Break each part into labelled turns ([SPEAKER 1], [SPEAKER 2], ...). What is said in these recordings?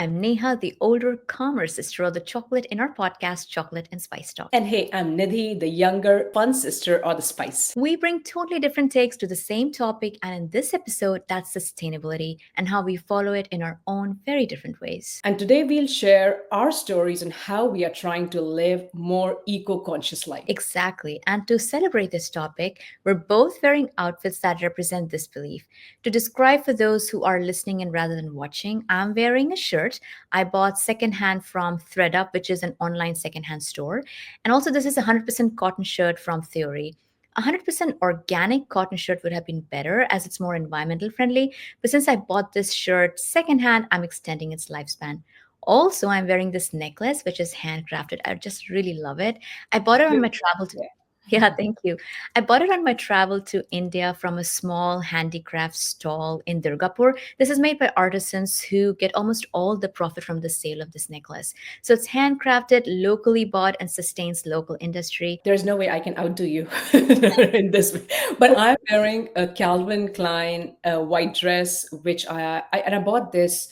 [SPEAKER 1] I'm Neha, the older, calmer sister of the chocolate in our podcast, Chocolate and Spice Talk.
[SPEAKER 2] And hey, I'm Nidhi, the younger, fun sister or the spice.
[SPEAKER 1] We bring totally different takes to the same topic, and in this episode, that's sustainability and how we follow it in our own very different ways.
[SPEAKER 2] And today we'll share our stories on how we are trying to live more eco-conscious life.
[SPEAKER 1] Exactly. And to celebrate this topic, we're both wearing outfits that represent this belief. To describe for those who are listening and rather than watching, I'm wearing a shirt I bought secondhand from ThredUp, which is an online secondhand store. And also, this is a 100% cotton shirt from Theory. A 100% organic cotton shirt would have been better as it's more environmental friendly. But since I bought this shirt secondhand, I'm extending its lifespan. Also, I'm wearing this necklace, which is handcrafted. I just really love it. I bought it on my
[SPEAKER 2] Beautiful.
[SPEAKER 1] travel to
[SPEAKER 2] Yeah.
[SPEAKER 1] yeah, thank you. I bought it on my travel to India from a small handicraft stall in Durgapur. This is made by artisans who get almost all the profit from the sale of this necklace. So it's handcrafted, locally bought, and sustains local industry.
[SPEAKER 2] There's no way I can outdo you in this way. But I'm wearing a Calvin Klein white dress, which I bought this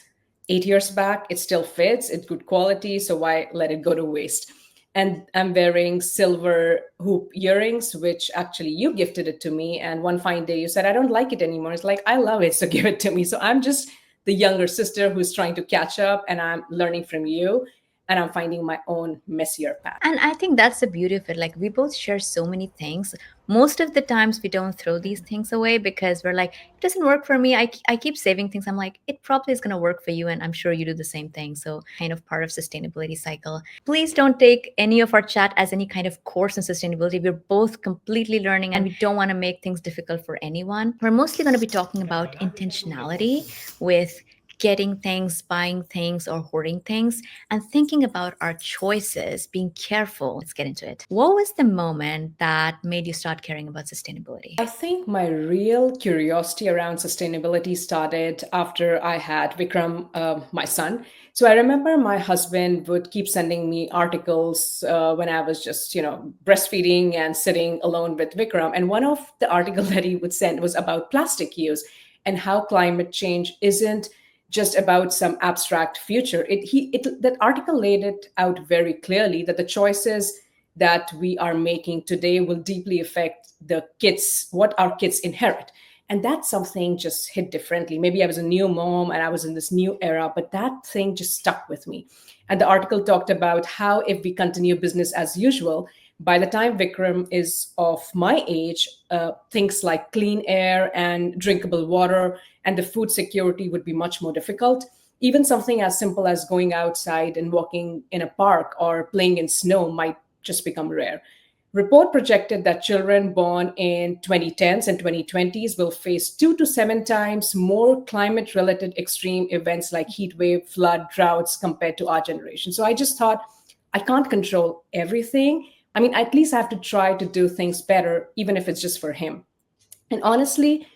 [SPEAKER 2] 8 years back. It still fits. It's good quality, so why let it go to waste? And I'm wearing silver hoop earrings, which actually you gifted it to me. And one fine day you said, I don't like it anymore. It's like, I love it, so give it to me. So I'm just the younger sister who's trying to catch up, and I'm learning from you, and I'm finding my own messier path.
[SPEAKER 1] And I think that's the beauty of it. Like, we both share so many things. Most of the times, we don't throw these things away because we're like, it doesn't work for me. I keep saving things. I'm like, it probably is going to work for you. And I'm sure you do the same thing. So, kind of part of sustainability cycle. Please don't take any of our chat as any kind of course in sustainability. We're both completely learning and we don't want to make things difficult for anyone. We're mostly going to be talking about intentionality with getting things, buying things, or hoarding things, and thinking about our choices, being careful. Let's get into it. What was the moment that made you start caring about sustainability?
[SPEAKER 2] I think my real curiosity around sustainability started after I had Vikram, my son. So I remember my husband would keep sending me articles when I was just, breastfeeding and sitting alone with Vikram. And one of the articles that he would send was about plastic use and how climate change isn't just about some abstract future. That article laid it out very clearly that the choices that we are making today will deeply affect the kids, what our kids inherit. And that's something just hit differently. Maybe I was a new mom and I was in this new era, but that thing just stuck with me. And the article talked about how if we continue business as usual, by the time Vikram is of my age, things like clean air and drinkable water and the food security would be much more difficult. Even something as simple as going outside and walking in a park or playing in snow might just become rare. Report projected that children born in 2010s and 2020s will face 2 to 7 times more climate-related extreme events like heat wave, flood, droughts compared to our generation. So I just thought, I can't control everything. I mean, at least I have to try to do things better, even if it's just for him. And honestly,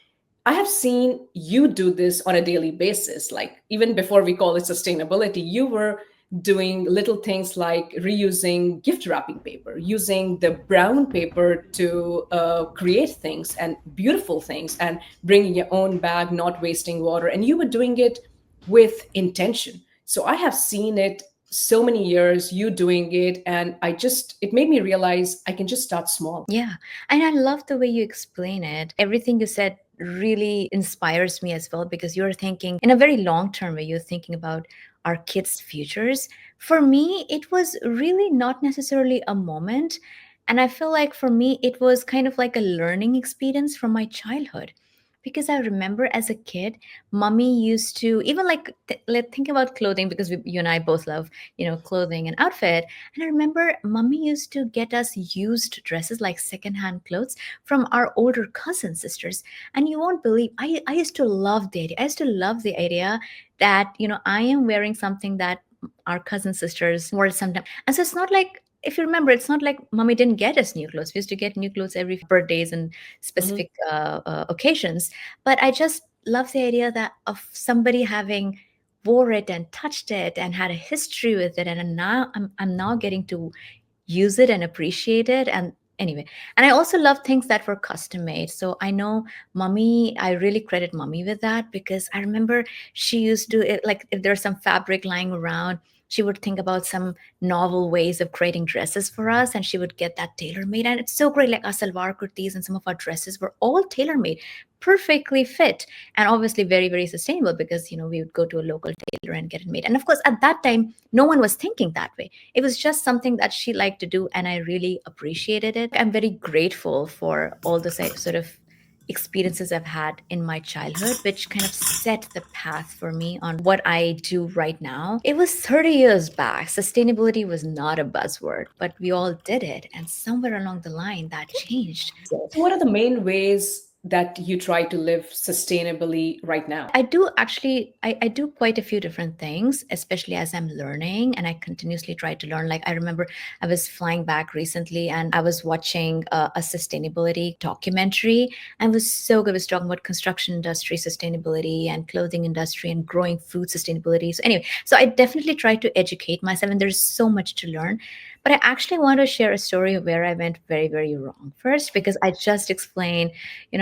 [SPEAKER 2] I have seen you do this on a daily basis. Like, even before we call it sustainability, you were doing little things like reusing gift wrapping paper, using the brown paper to create things and beautiful things, and bringing your own bag, not wasting water. And you were doing it with intention. So I have seen it so many years, you doing it. And it made me realize I can just start small.
[SPEAKER 1] Yeah. And I love the way you explain it. Everything you said really inspires me as well because you're thinking in a very long term way, you're thinking about our kids' futures. For me, it was really not necessarily a moment. And I feel like for me, it was kind of like a learning experience from my childhood. Because I remember as a kid, mommy used to even like let think about clothing because you and I both love clothing and outfit. And I remember mommy used to get us used dresses like secondhand clothes from our older cousin sisters. And you won't believe, I used to love the idea. I used to love the idea that, I am wearing something that our cousin sisters wore sometime. And so it's not like, if you remember, it's not like mommy didn't get us new clothes. We used to get new clothes every birthdays and
[SPEAKER 2] Mhm.
[SPEAKER 1] specific occasions. But I just love the idea that of somebody having wore it and touched it and had a history with it, and now I'm now getting to use it and appreciate it, and Anyway, and I also love things that were custom made. So I know mommy, I really credit mommy with that, because I remember she used to like if there's some fabric lying around, she would think about some novel ways of creating dresses for us, and she would get that tailor made. And it's so great, like our salwar kurtis and some of our dresses were all tailor made, perfectly fit, and obviously very, very sustainable, because we would go to a local tailor and get it made. And of course, at that time, no one was thinking that way. It was just something that she liked to do, and I really appreciated it. I'm very grateful for all the sort of experiences I've had in my childhood, which kind of set the path for me on what I do right now. It was 30 years back. Sustainability was not a buzzword, but we all did it. And somewhere along the line, that changed.
[SPEAKER 2] So, what are the main ways that you try to live sustainably right now?
[SPEAKER 1] I do actually, I do quite a few different things, especially as I'm learning, and I continuously try to learn. Like I remember I was flying back recently and I was watching a sustainability documentary, and it was so good. It was talking about construction industry sustainability and clothing industry and growing food sustainability. So anyway, so I definitely try to educate myself, and there's so much to learn. But I actually want to share a story of where I went very, very wrong first, because I just explained,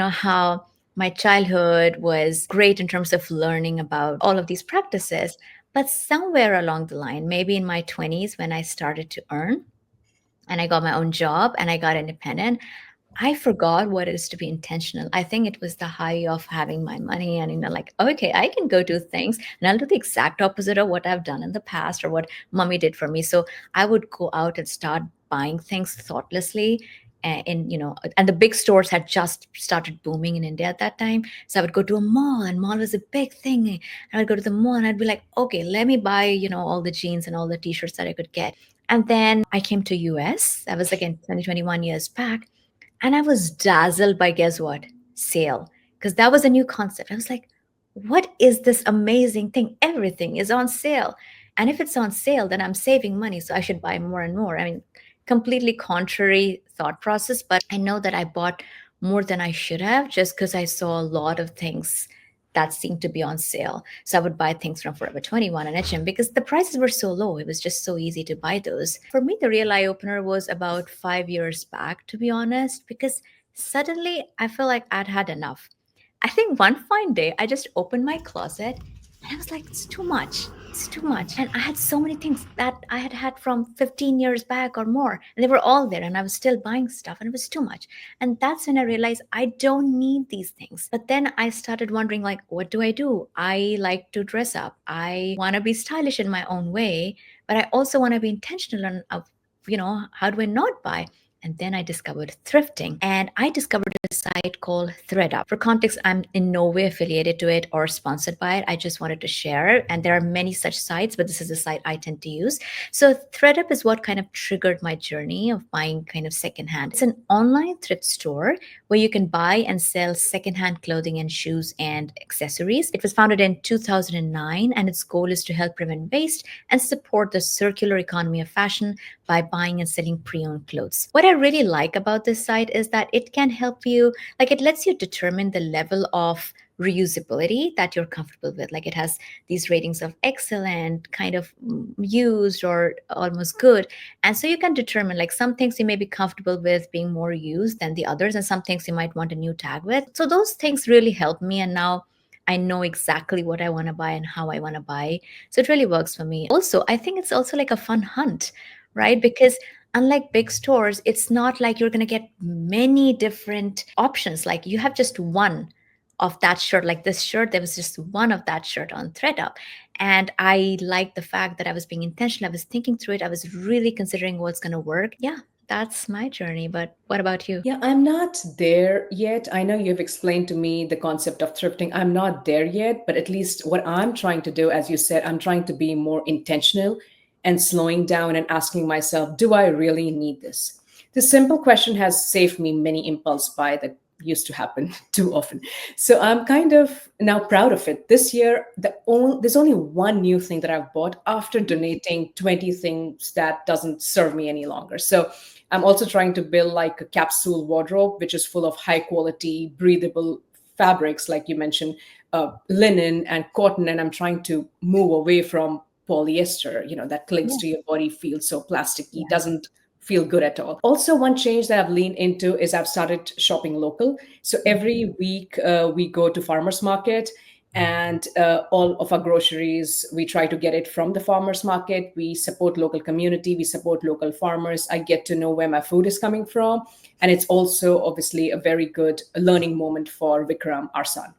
[SPEAKER 1] how my childhood was great in terms of learning about all of these practices. But somewhere along the line, maybe in my 20s, when I started to earn and I got my own job and I got independent, I forgot what it is to be intentional. I think it was the high of having my money and, like, okay, I can go do things and I'll do the exact opposite of what I've done in the past or what mommy did for me. So I would go out and start buying things thoughtlessly. And the big stores had just started booming in India at that time. So I would go to a mall, and mall was a big thing. And I would go to the mall and I'd be like, okay, let me buy, all the jeans and all the t-shirts that I could get. And then I came to US. That was again 2021 years back, and I was dazzled by, guess what? Sale. Because that was a new concept. I was like, what is this amazing thing? Everything is on sale. And if it's on sale, then I'm saving money. So I should buy more and more. I mean, completely contrary thought process. But I know that I bought more than I should have, just because I saw a lot of things that seemed to be on sale. So I would buy things from Forever 21 and H&M because the prices were so low. It was just so easy to buy those. For me, the real eye opener was about 5 years back, to be honest, because suddenly I feel like I'd had enough. I think one fine day I just opened my closet and I was like, it's too much. It's too much. And I had so many things that I had had from 15 years back or more. And they were all there and I was still buying stuff and it was too much. And that's when I realized I don't need these things. But then I started wondering, like, what do I do? I like to dress up. I want to be stylish in my own way, but I also want to be intentional on, how do I not buy? And then I discovered thrifting, and I discovered a site called ThreadUp. For context, I'm in no way affiliated to it or sponsored by it. I just wanted to share. And there are many such sites, but this is the site I tend to use. So ThreadUp is what kind of triggered my journey of buying kind of secondhand. It's an online thrift store where you can buy and sell secondhand clothing and shoes and accessories. It was founded in 2009, and its goal is to help prevent waste and support the circular economy of fashion by buying and selling pre-owned clothes. What I really like about this site is that it can help you, like it lets you determine the level of reusability that you're comfortable with. Like it has these ratings of excellent, kind of used, or almost good. And so you can determine, like, some things you may be comfortable with being more used than the others, and some things you might want a new tag with. So those things really help me. And now I know exactly what I want to buy and how I want to buy. So it really works for me. Also, I think it's also like a fun hunt, right? Because unlike big stores, it's not like you're going to get many different options. Like you have just one of that shirt. Like this shirt, there was just one of that shirt on ThreadUp. And I like the fact that I was being intentional. I was thinking through it. I was really considering what's going to work. Yeah, that's my journey. But what about you?
[SPEAKER 2] Yeah, I'm not there yet. I know you've explained to me the concept of thrifting. I'm not there yet, but at least what I'm trying to do, as you said, I'm trying to be more intentional and slowing down and asking myself, do I really need this? This simple question has saved me many impulse buy that used to happen too often. So I'm kind of now proud of it. This year, there's only one new thing that I've bought after donating 20 things that doesn't serve me any longer. So I'm also trying to build like a capsule wardrobe, which is full of high quality, breathable fabrics, like you mentioned, linen and cotton. And I'm trying to move away from polyester, that clings
[SPEAKER 1] Yeah.
[SPEAKER 2] to your body, feels so plasticky,
[SPEAKER 1] Yeah.
[SPEAKER 2] doesn't feel good at all. Also, one change that I've leaned into is I've started shopping local. So every week we go to farmers market, and all of our groceries we try to get it from the farmers market. We support local community, we support local farmers. I get to know where my food is coming from, and it's also obviously a very good learning moment for Vikram, our son.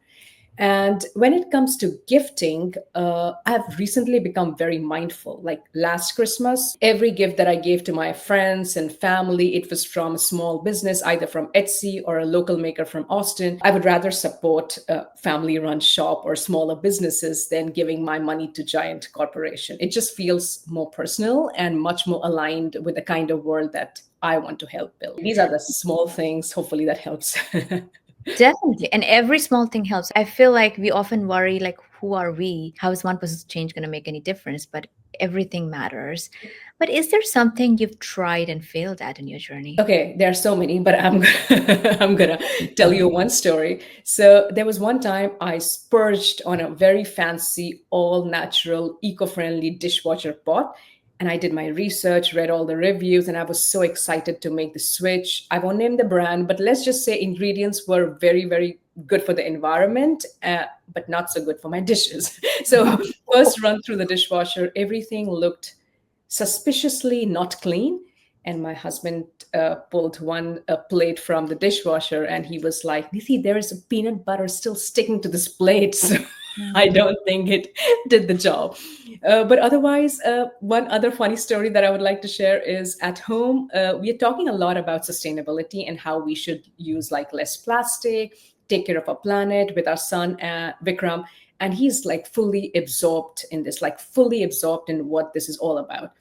[SPEAKER 2] And when it comes to gifting, I've recently become very mindful. Like last Christmas, every gift that I gave to my friends and family, it was from a small business, either from Etsy or a local maker from Austin. I would rather support a family run shop or smaller businesses than giving my money to giant corporation. It just feels more personal and much more aligned with the kind of world that I want to help build. These are the small things. Hopefully that helps.
[SPEAKER 1] Definitely. And every small thing helps. I feel like we often worry, like, who are we? How is one person's change going to make any difference? But everything matters. But is there something you've tried and failed at in your journey?
[SPEAKER 2] Okay, there are so many, but I'm gonna tell you one story. So there was one time I splurged on a very fancy, all natural, eco-friendly dishwasher pot. And I did my research, read all the reviews, and I was so excited to make the switch. I won't name the brand, but let's just say ingredients were very, very good for the environment, but not so good for my dishes. So first run through the dishwasher, everything looked suspiciously not clean. And my husband pulled one plate from the dishwasher, and he was like, Nithi, there is a peanut butter still sticking to this plate. So I
[SPEAKER 1] Mm.
[SPEAKER 2] don't think it did the job. But otherwise, one other funny story that I would like to share is at home, we are talking a lot about sustainability and how we should use like less plastic, take care of our planet with our son, Vikram. And he's like fully absorbed in this, like fully absorbed in what this is all about.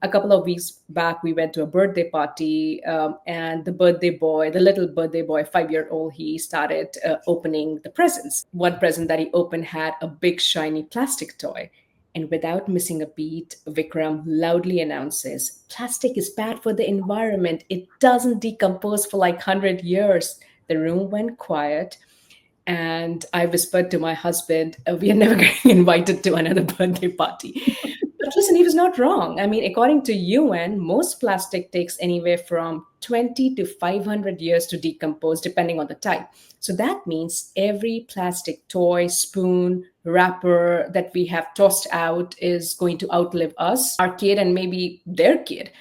[SPEAKER 2] A couple of weeks back, we went to a birthday party, and the birthday boy, the little birthday boy, 5 year old, he started opening the presents. One present that he opened had a big shiny plastic toy. And without missing a beat, Vikram loudly announces, plastic is bad for the environment. It doesn't decompose for like 100 years. The room went quiet, and I whispered to my husband, we are never getting invited to another birthday party. But listen, he was not wrong. I mean, according to UN, most plastic takes anywhere from 20 to 500 years to decompose, depending on the type. So that means every plastic toy, spoon, wrapper that we have tossed out is going to outlive us, our kid, and maybe their kid.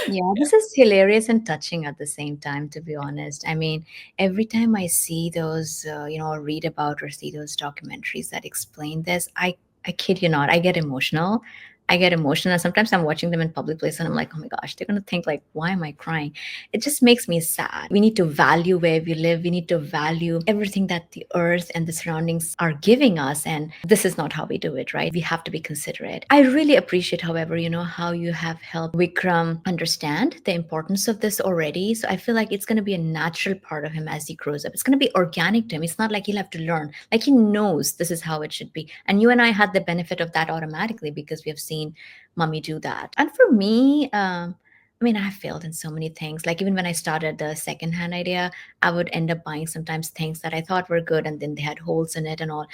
[SPEAKER 1] Yeah, this is hilarious and touching at the same time, to be honest. I mean, every time I see those, or read about or see those documentaries that explain this, I kid you not, I get emotional. I get emotional. And sometimes I'm watching them in public place and I'm like, oh my gosh, they're going to think like, why am I crying? It just makes me sad. We need to value where we live. We need to value everything that the earth and the surroundings are giving us. And this is not how we do it, right? We have to be considerate. I really appreciate, however, how you have helped Vikram understand the importance of this already. So I feel like it's going to be a natural part of him as he grows up. It's going to be organic to him. It's not like he'll have to learn. Like he knows this is how it should be. And you and I had the benefit of that automatically because we have seen mommy do that. And for me, I mean, I have failed in so many things. Like even when I started the secondhand idea, I would end up buying sometimes things that I thought were good and then they had holes in it and all.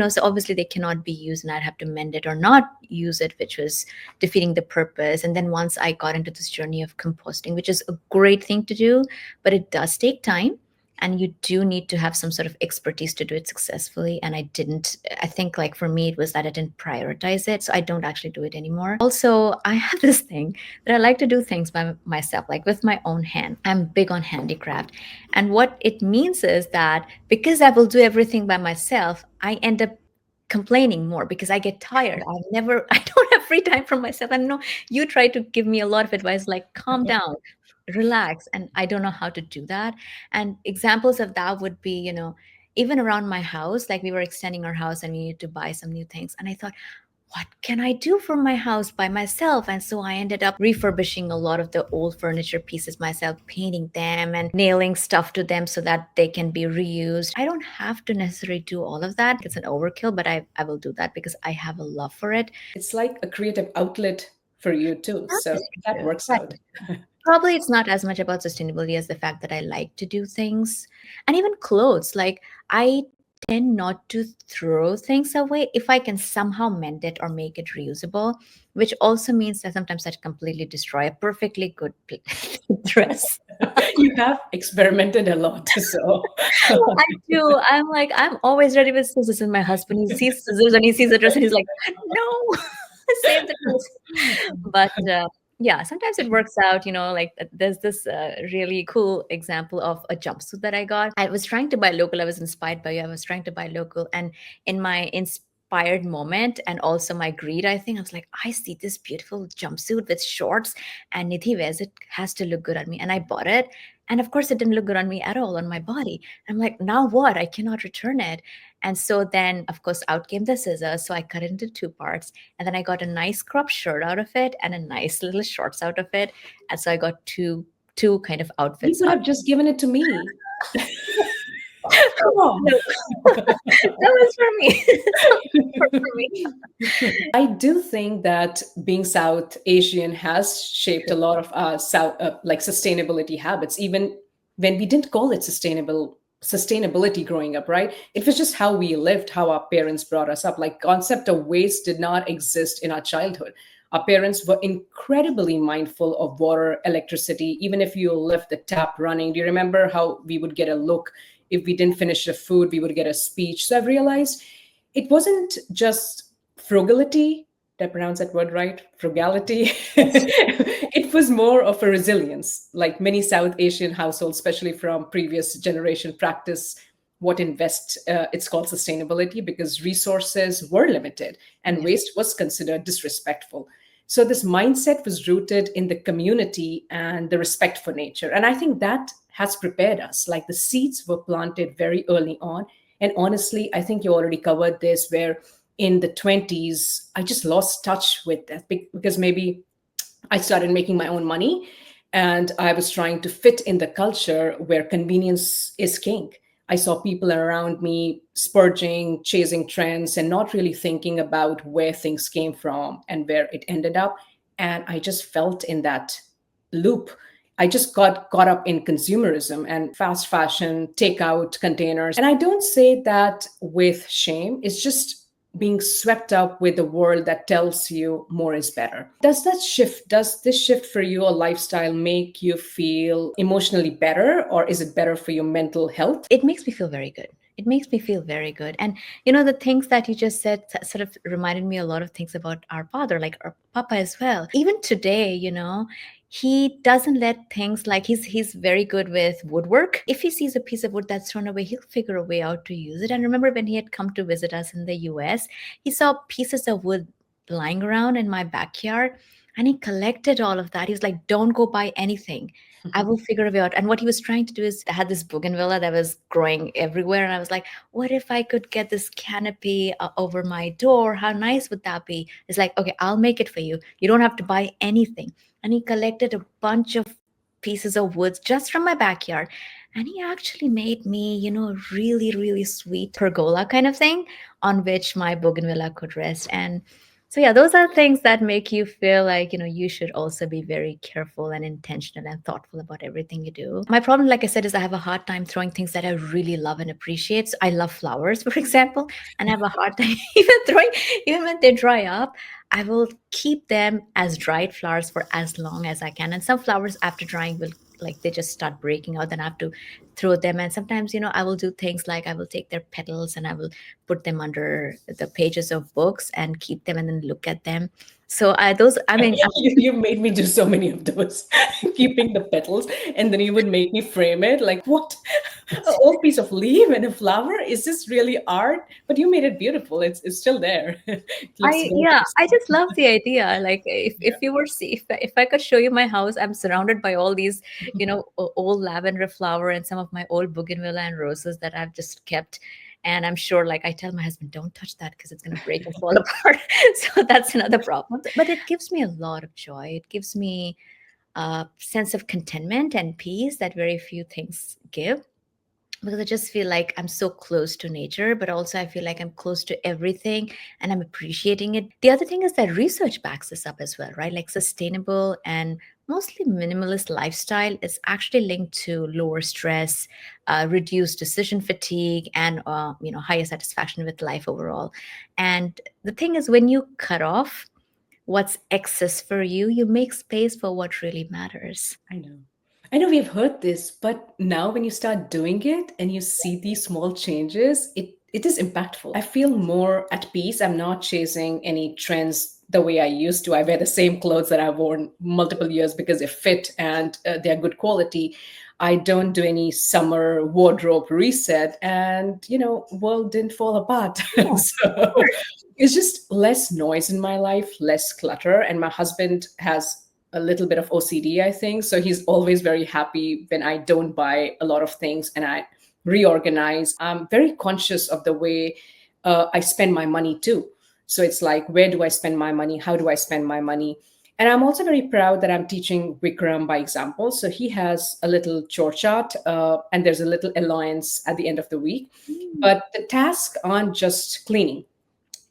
[SPEAKER 1] So obviously they cannot be used and I'd have to mend it or not use it, which was defeating the purpose. And then once I got into this journey of composting, which is a great thing to do, but it does take time and you do need to have some sort of expertise to do it successfully. And I think, like, for me it was that I didn't prioritize it, so I don't actually do it anymore. Also, I have this thing that I like to do things by myself, like with my own hand. I'm big on handicraft, and what it means is that because I will do everything by myself, I end up complaining more because I get tired. I don't have free time for myself. I know you try to give me a lot of advice, like calm down, relax, and I don't know how to do that. And examples of that would be, even around my house, like we were extending our house and we needed to buy some new things. And I thought, what can I do for my house by myself? And so I ended up refurbishing a lot of the old furniture pieces myself, painting them and nailing stuff to them so that they can be reused. I don't have to necessarily do all of that. It's an overkill, but I will do that because I have a love for it.
[SPEAKER 2] It's like a creative outlet for you too.
[SPEAKER 1] That
[SPEAKER 2] So
[SPEAKER 1] is
[SPEAKER 2] that
[SPEAKER 1] true.
[SPEAKER 2] works
[SPEAKER 1] That
[SPEAKER 2] out.
[SPEAKER 1] is true. Probably it's not as much about sustainability as the fact that I like to do things and even clothes. Like I tend not to throw things away if I can somehow mend it or make it reusable, which also means that sometimes I completely destroy a perfectly good dress.
[SPEAKER 2] You have experimented a lot, so
[SPEAKER 1] I do. I'm like, I'm always ready with scissors, and my husband, he sees scissors and he sees the dress and he's like, no, save the dress. But yeah, sometimes it works out, like there's this really cool example of a jumpsuit that I got. I was trying to buy local. I was inspired by you. I was trying to buy local. And in my inspired moment and also my greed, I think I was like, I see this beautiful jumpsuit with shorts and Nidhi wears it, has to look good on me. And I bought it. And of course, it didn't look good on me at all on my body. I'm like, now what? I cannot return it. And so then, of course, out came the scissors. So I cut it into two parts. And then I got a nice crop shirt out of it and a nice little shorts out of it. And so I got two kind of
[SPEAKER 2] you
[SPEAKER 1] outfits
[SPEAKER 2] could
[SPEAKER 1] out.
[SPEAKER 2] have just given it to me. Come on.
[SPEAKER 1] No, that was for me. So for me.
[SPEAKER 2] I do think that being South Asian has shaped a lot of like sustainability habits, even when we didn't call it sustainability growing up, right? It was just how we lived, how our parents brought us up. Like concept of waste did not exist in our childhood. Our parents were incredibly mindful of water, electricity, even if you left the tap running. Do you remember how we would get a look if we didn't finish the food, we would get a speech? So I've realized it wasn't just frugality. Did I pronounce that word right? Frugality.
[SPEAKER 1] Yes.
[SPEAKER 2] It was more of a resilience. Like many South Asian households, especially from previous generation, practice what invest. It's called sustainability because resources were limited and
[SPEAKER 1] Yes.
[SPEAKER 2] waste was considered disrespectful. So this mindset was rooted in the community and the respect for nature. And I think that has prepared us. Like the seeds were planted very early on. And honestly, I think you already covered this where in the 20s, I just lost touch with that because maybe I started making my own money and I was trying to fit in the culture where convenience is king. I saw people around me spurging, chasing trends, and not really thinking about where things came from and where it ended up. And I just felt in that loop. I just got caught up in consumerism and fast fashion, takeout containers. And I don't say that with shame. It's just being swept up with the world that tells you more is better. Does this shift for you, a lifestyle, make you feel emotionally better, or is it better for your mental health?
[SPEAKER 1] It makes me feel very good. It makes me feel very good. And the things that you just said sort of reminded me a lot of things about our father, like our papa as well. Even today, he doesn't let things like he's very good with woodwork. If he sees a piece of wood that's thrown away, he'll figure a way out to use it. And remember when he had come to visit us in the US, he saw pieces of wood lying around in my backyard and he collected all of that. He was like, don't go buy anything. I will figure a way out. And what he was trying to do is I had this bougainvillea that was growing everywhere. And I was like, what if I could get this canopy over my door? How nice would that be? It's like, okay, I'll make it for you. You don't have to buy anything. And he collected a bunch of pieces of woods just from my backyard. And he actually made me, a really, really sweet pergola kind of thing on which my bougainvillea could rest. And so yeah, those are things that make you feel like, you should also be very careful and intentional and thoughtful about everything you do. My problem, like I said, is I have a hard time throwing things that I really love and appreciate. So I love flowers, for example, and I have a hard time even when they dry up, I will keep them as dried flowers for as long as I can. And some flowers after drying will like they just start breaking out, then I have to throw them. And sometimes, I will do things like I will take their petals and I will put them under the pages of books and keep them and then look at them. So I mean,
[SPEAKER 2] You made me do so many of those, keeping the petals, and then you would make me frame it. Like, what? An old piece of leaf and a flower? Is this really art? But you made it beautiful. It's still there. It looks
[SPEAKER 1] yeah,
[SPEAKER 2] gorgeous.
[SPEAKER 1] I just love the idea. Like if you were see if I could show you my house, I'm surrounded by all these, old lavender flower and some of my old bougainvillea and roses that I've just kept. And I'm sure, like I tell my husband, don't touch that because it's gonna break and fall apart. So that's another problem. But it gives me a lot of joy. It gives me a sense of contentment and peace that very few things give. because I just feel like I'm so close to nature, but also I feel like I'm close to everything and I'm appreciating it. The other thing is that research backs this up as well, right? Like sustainable and mostly minimalist lifestyle is actually linked to lower stress, reduced decision fatigue, and higher satisfaction with life overall. And the thing is, when you cut off what's excess for you, you make space for what really matters.
[SPEAKER 2] I know. I know we've heard this, but now when you start doing it and you see these small changes, it is impactful. I feel more at peace. I'm not chasing any trends the way I used to. I wear the same clothes that I've worn multiple years because they fit and they're good quality. I don't do any summer wardrobe reset, and world didn't fall apart.
[SPEAKER 1] Yeah, of
[SPEAKER 2] So
[SPEAKER 1] course.
[SPEAKER 2] it's just less noise in my life, less clutter. And my husband has a little bit of OCD, I think. So he's always very happy when I don't buy a lot of things and I reorganize. I'm very conscious of the way I spend my money too. So it's like, where do I spend my money? How do I spend my money? And I'm also very proud that I'm teaching Vikram by example. So he has a little chore chart, and there's a little allowance at the end of the week.
[SPEAKER 1] Mm.
[SPEAKER 2] But the tasks aren't just cleaning,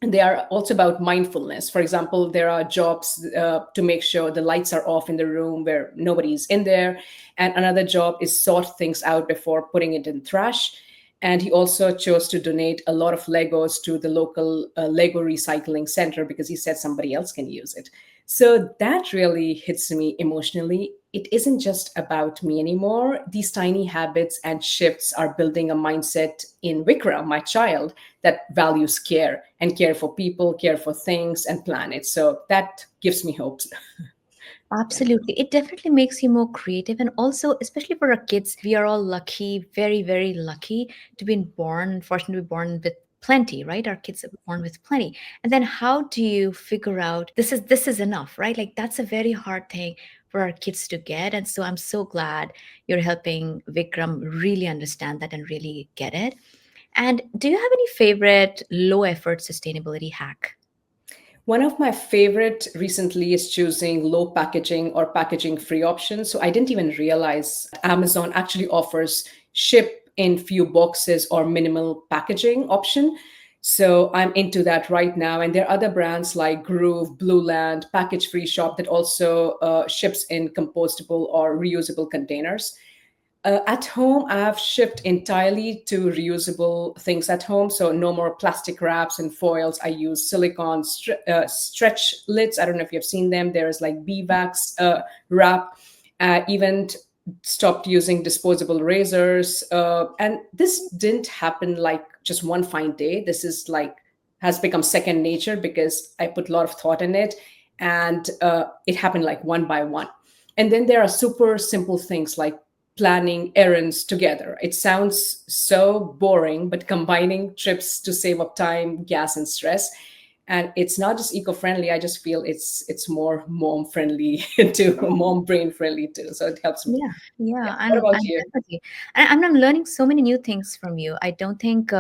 [SPEAKER 2] and they are also about mindfulness. For example, there are jobs to make sure the lights are off in the room where nobody's in there, and another job is sort things out before putting it in trash. And he also chose to donate a lot of Legos to the local Lego recycling center because he said somebody else can use it. So that really hits me emotionally. It isn't just about me anymore. These tiny habits and shifts are building a mindset in Vikram, my child, that values care and care for people, care for things and planet. So that gives me hope. Yeah.
[SPEAKER 1] Absolutely. It definitely makes you more creative. And also, especially for our kids, we are all lucky, very, very lucky to be born, fortunate to be born with plenty, right? Our kids are born with plenty. And then how do you figure out this is enough, right? Like that's a very hard thing for our kids to get. And so I'm so glad you're helping Vikram really understand that and really get it. And do you have any favorite low effort sustainability hack?
[SPEAKER 2] One of my favorite recently is choosing low packaging or packaging free options. So I didn't even realize Amazon actually offers ship in few boxes or minimal packaging option. So I'm into that right now. And there are other brands like Groove, Blue Land, Package Free Shop that also ships in compostable or reusable containers. At home, I've shifted entirely to reusable things at home. So no more plastic wraps and foils. I use silicone stretch lids. I don't know if you've seen them. There's like beeswax wrap. Even stopped using disposable razors. And this didn't happen like just one fine day. This is like has become second nature because I put a lot of thought in it, and it happened like one by one. And then there are super simple things like planning errands together. It sounds so boring, but combining trips to save up time, gas, and stress. And it's not just eco-friendly. I just feel it's more mom friendly too, mom brain friendly too. So it helps me.
[SPEAKER 1] Yeah,
[SPEAKER 2] Yeah.
[SPEAKER 1] yeah,
[SPEAKER 2] What about
[SPEAKER 1] and
[SPEAKER 2] you?
[SPEAKER 1] definitely, and I'm learning so many new things from you. I don't think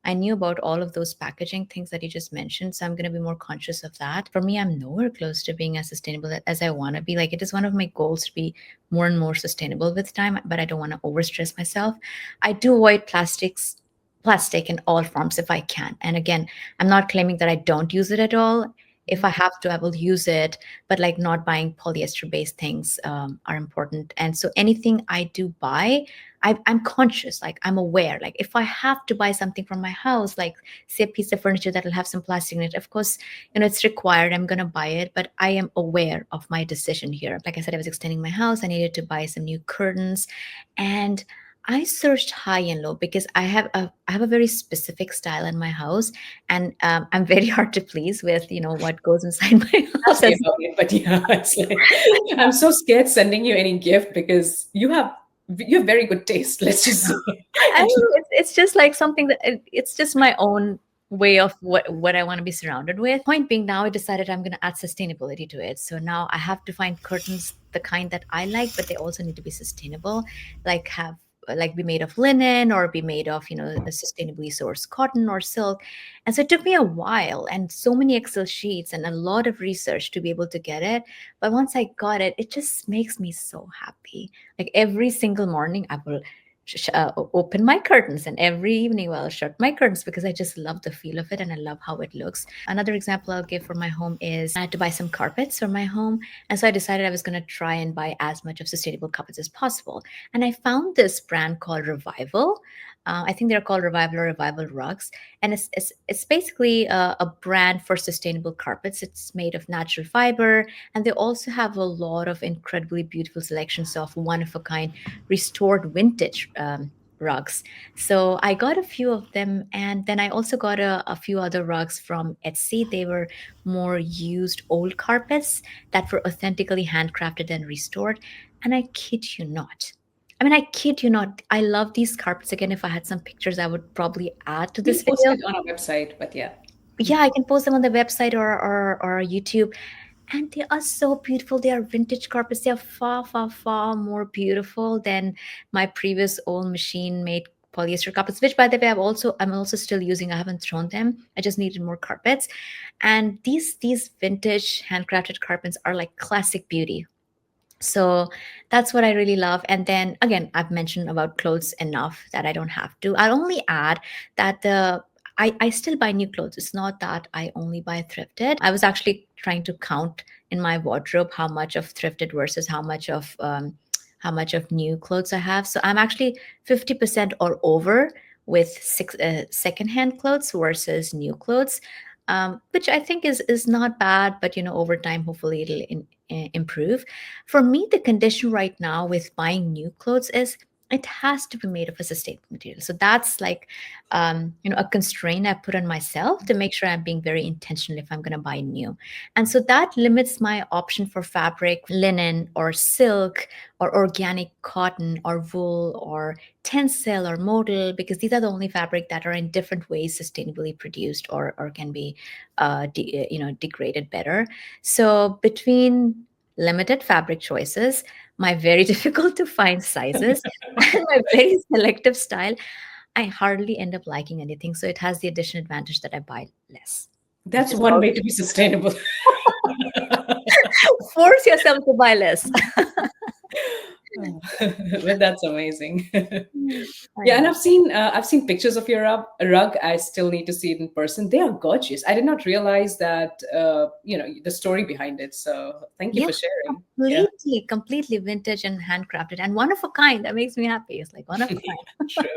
[SPEAKER 1] I knew about all of those packaging things that you just mentioned, so I'm going to be more conscious of that. For me, I'm nowhere close to being as sustainable as I want to be. Like it is one of my goals to be more and more sustainable with time, but I don't want to overstress myself. I do avoid plastic in all forms if I can. And again, I'm not claiming that I don't use it at all. If I have to, I will use it, but like not buying polyester based things are important. And so anything I do buy, I'm conscious, like I'm aware. Like if I have to buy something from my house, like say a piece of furniture that will have some plastic in it, of course, it's required. I'm gonna buy it, but I am aware of my decision here. Like I said, I was extending my house. I needed to buy some new curtains, and I searched high and low because I have a very specific style in my house, and I'm very hard to please with what goes inside my house.
[SPEAKER 2] Ask me about it, but yeah, it's like I'm so scared sending you any gift because you have very good taste. Let's just say.
[SPEAKER 1] I don't know, it's just like something that it's just my own way of what I want to be surrounded with. Point being, now I decided I'm going to add sustainability to it. So now I have to find curtains the kind that I like, but they also need to be sustainable, like have like be made of linen or be made of a sustainably sourced cotton or silk. And so it took me a while and so many Excel sheets and a lot of research to be able to get it. But once I got it, it just makes me so happy. Like every single morning I will open my curtains, and every evening I'll shut my curtains because I just love the feel of it and I love how it looks. Another example I'll give for my home is I had to buy some carpets for my home, and so I decided I was going to try and buy as much of sustainable carpets as possible. And I found this brand called Revival. I think they're called Revival or Revival Rugs, and it's basically a brand for sustainable carpets. It's made of natural fiber, and they also have a lot of incredibly beautiful selections of one of a kind restored vintage rugs. So I got a few of them, and then I also got a few other rugs from Etsy. They were more used old carpets that were authentically handcrafted and restored. And I kid you not. I mean, I kid you not. I love these carpets. Again, if I had some pictures, I would probably add to
[SPEAKER 2] We'll
[SPEAKER 1] this
[SPEAKER 2] post
[SPEAKER 1] video.
[SPEAKER 2] it on our website, but yeah.
[SPEAKER 1] Yeah, I can post them on the website or YouTube, and they are so beautiful. They are vintage carpets. They are far, far, far more beautiful than my previous old machine made polyester carpets, which by the way I'm also still using. I haven't thrown them. I just needed more carpets. And these vintage handcrafted carpets are like classic beauty. So that's what I really love. And then again, I've mentioned about clothes enough that I don't have to. I'll only add that I still buy new clothes. It's not that I only buy thrifted. I was actually trying to count in my wardrobe how much of thrifted versus how much of new clothes I have. So I'm actually 50% or over with secondhand clothes versus new clothes, which I think is not bad. But over time, hopefully it'll improve. For me, the condition right now with buying new clothes is it has to be made of a sustainable material. So that's like, a constraint I put on myself to make sure I'm being very intentional if I'm going to buy new. And so that limits my option for fabric, linen or silk or organic cotton or wool or tencel or modal, because these are the only fabric that are in different ways sustainably produced or can be, degraded better. So between limited fabric choices, my very difficult to find sizes, and my very selective style, I hardly end up liking anything. So it has the additional advantage that I buy less, which
[SPEAKER 2] That's
[SPEAKER 1] is
[SPEAKER 2] one
[SPEAKER 1] how
[SPEAKER 2] way to be sustainable.
[SPEAKER 1] force yourself to buy less.
[SPEAKER 2] Oh, but that's amazing.
[SPEAKER 1] I
[SPEAKER 2] Yeah, and
[SPEAKER 1] know.
[SPEAKER 2] I've seen pictures of your rug. I still need to see it in person. They are gorgeous. I did not realize that the story behind it. So thank you
[SPEAKER 1] Yeah,
[SPEAKER 2] for sharing. Yeah,
[SPEAKER 1] completely vintage and handcrafted and one of a kind. That makes me happy. It's like one of a kind.
[SPEAKER 2] true.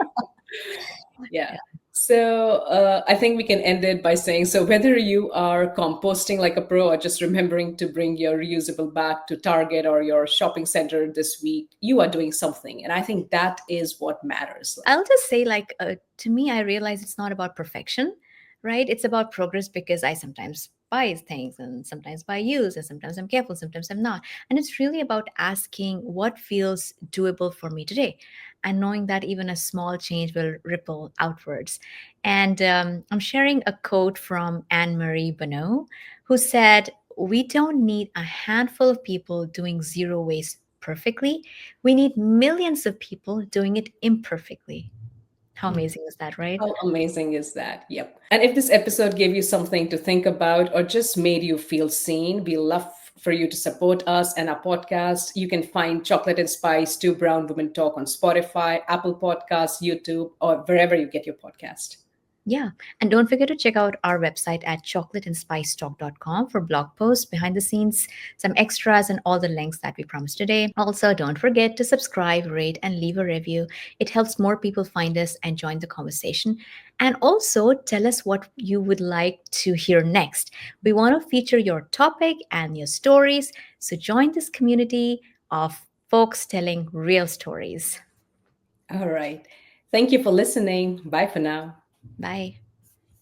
[SPEAKER 2] Yeah. So I think we can end it by saying, so whether you are composting like a pro or just remembering to bring your reusable bag to Target or your shopping center this week, you are doing something. And I think that is what matters. Like,
[SPEAKER 1] I'll just say, like, to me, I realize it's not about perfection, right? It's about progress because I sometimes buy things and sometimes buy used, and sometimes I'm careful, sometimes I'm not. And it's really about asking what feels doable for me today and knowing that even a small change will ripple outwards. And I'm sharing a quote from Anne Marie Bonneau, who said, "We don't need a handful of people doing zero waste perfectly. We need millions of people doing it imperfectly." How amazing is that, right?
[SPEAKER 2] how amazing is that? Yep. And if this episode gave you something to think about or just made you feel seen, we love for you to support us and our podcast. You can find Chocolate and Spice, Two Brown Women Talk on Spotify, Apple Podcasts, YouTube, or wherever you get your podcast.
[SPEAKER 1] Yeah. And don't forget to check out our website at chocolateandspicetalk.com for blog posts, behind the scenes, some extras, and all the links that we promised today. Also, don't forget to subscribe, rate, and leave a review. It helps more people find us and join the conversation. And also, tell us what you would like to hear next. We want to feature your topic and your stories. So join this community of folks telling real stories.
[SPEAKER 2] All right. Thank you for listening. Bye for now.
[SPEAKER 1] Bye.